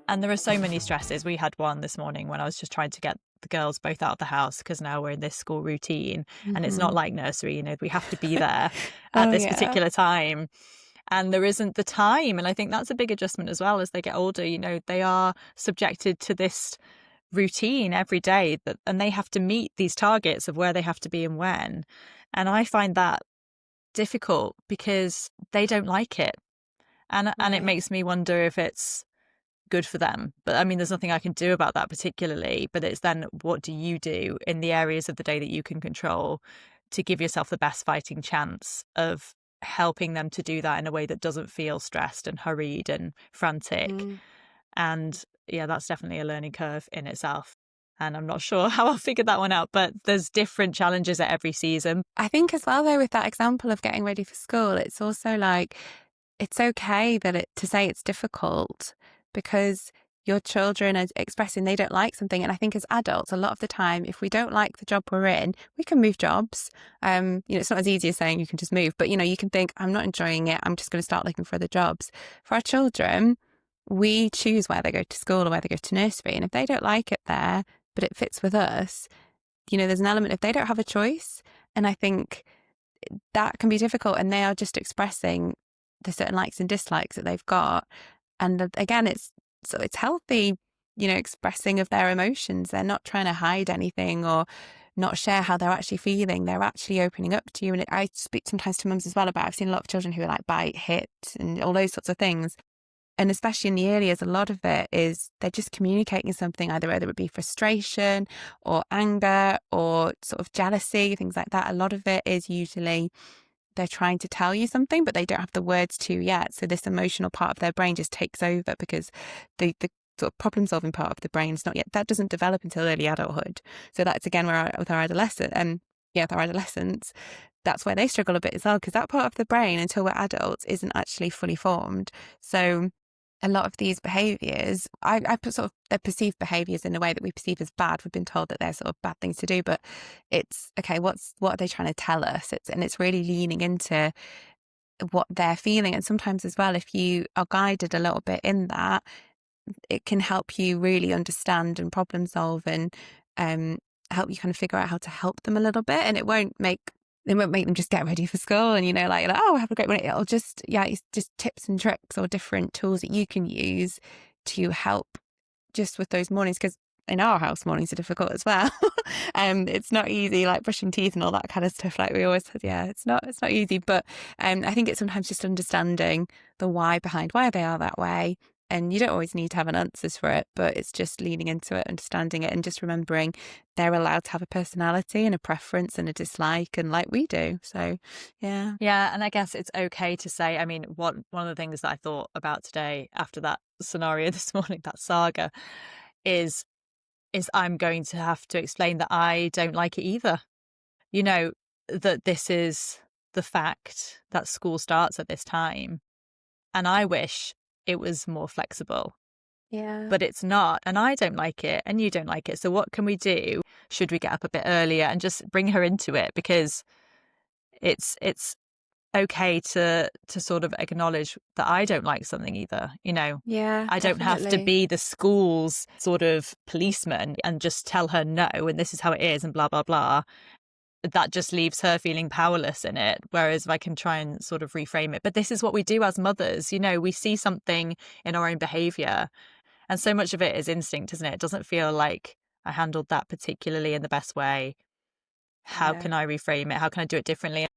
And there are so many stresses. We had one this morning when I was just trying to get the girls both out of the house because now we're in this school routine and it's not like nursery, we have to be there at Oh, this yeah. particular time. And there isn't the time. And I think that's a big adjustment as well as they get older. They are subjected to this routine every day and they have to meet these targets of where they have to be and when. And I find that difficult because they don't like it. And it Right. makes me wonder if it's good for them. But I mean, there's nothing I can do about that particularly. But it's then what do you do in the areas of the day that you can control to give yourself the best fighting chance of helping them to do that in a way that doesn't feel stressed and hurried and frantic. And yeah, that's definitely a learning curve in itself. And I'm not sure how I'll figure that one out, but there's different challenges at every season. I think as well, though, with that example of getting ready for school, it's also like, it's okay to say it's difficult because your children are expressing they don't like something. And I think as adults, a lot of the time, if we don't like the job we're in, we can move jobs. It's not as easy as saying you can just move, but, you can think, I'm not enjoying it. I'm just going to start looking for other jobs. For our children, we choose where they go to school or where they go to nursery. And if they don't like it there, but it fits with us, there's an element of they don't have a choice. And I think that can be difficult. And they are just expressing the certain likes and dislikes that they've got. And again, it's healthy, expressing of their emotions. They're not trying to hide anything or not share how they're actually feeling. They're actually opening up to you. And I speak sometimes to mums as well about, I've seen a lot of children who are like bite, hit, and all those sorts of things. And especially in the early years, a lot of it is they're just communicating something, either whether it be frustration or anger or sort of jealousy, things like that. A lot of it is usually they're trying to tell you something, but they don't have the words to yet. So this emotional part of their brain just takes over because the sort of problem solving part of the brain is not yet, that doesn't develop until early adulthood. So that's again where with our adolescents, that's where they struggle a bit as well, because that part of the brain until we're adults isn't actually fully formed. So a lot of these behaviours, I put sort of they're perceived behaviours in a way that we perceive as bad. We've been told that they're sort of bad things to do, but it's okay. What are they trying to tell us? It's really leaning into what they're feeling. And sometimes as well, if you are guided a little bit in that, it can help you really understand and problem solve and help you kind of figure out how to help them a little bit. And it won't make them just get ready for school and, like, oh, have a great one. It'll just, it's just tips and tricks or different tools that you can use to help just with those mornings. Because in our house, mornings are difficult as well. It's not easy, like brushing teeth and all that kind of stuff. Like we always said, it's not easy. But I think it's sometimes just understanding the why behind why they are that way. And you don't always need to have an answers for it, but it's just leaning into it, understanding it, and just remembering they're allowed to have a personality and a preference and a dislike, and like we do. So, yeah. Yeah, and I guess it's okay to say, I mean, one of the things that I thought about today after that scenario this morning, that saga, is I'm going to have to explain that I don't like it either. That this is the fact that school starts at this time. And I wish it was more flexible. Yeah. But it's not. And I don't like it and you don't like it. So what can we do? Should we get up a bit earlier and just bring her into it? Because it's okay to sort of acknowledge that I don't like something either. Yeah, I don't have to definitely. be the school's sort of policeman and just tell her no and this is how it is and blah, blah, blah. That just leaves her feeling powerless in it. Whereas if I can try and sort of reframe it. But this is what we do as mothers. We see something in our own behaviour. And so much of it is instinct, isn't it? It doesn't feel like I handled that particularly in the best way. How Yeah. can I reframe it? How can I do it differently?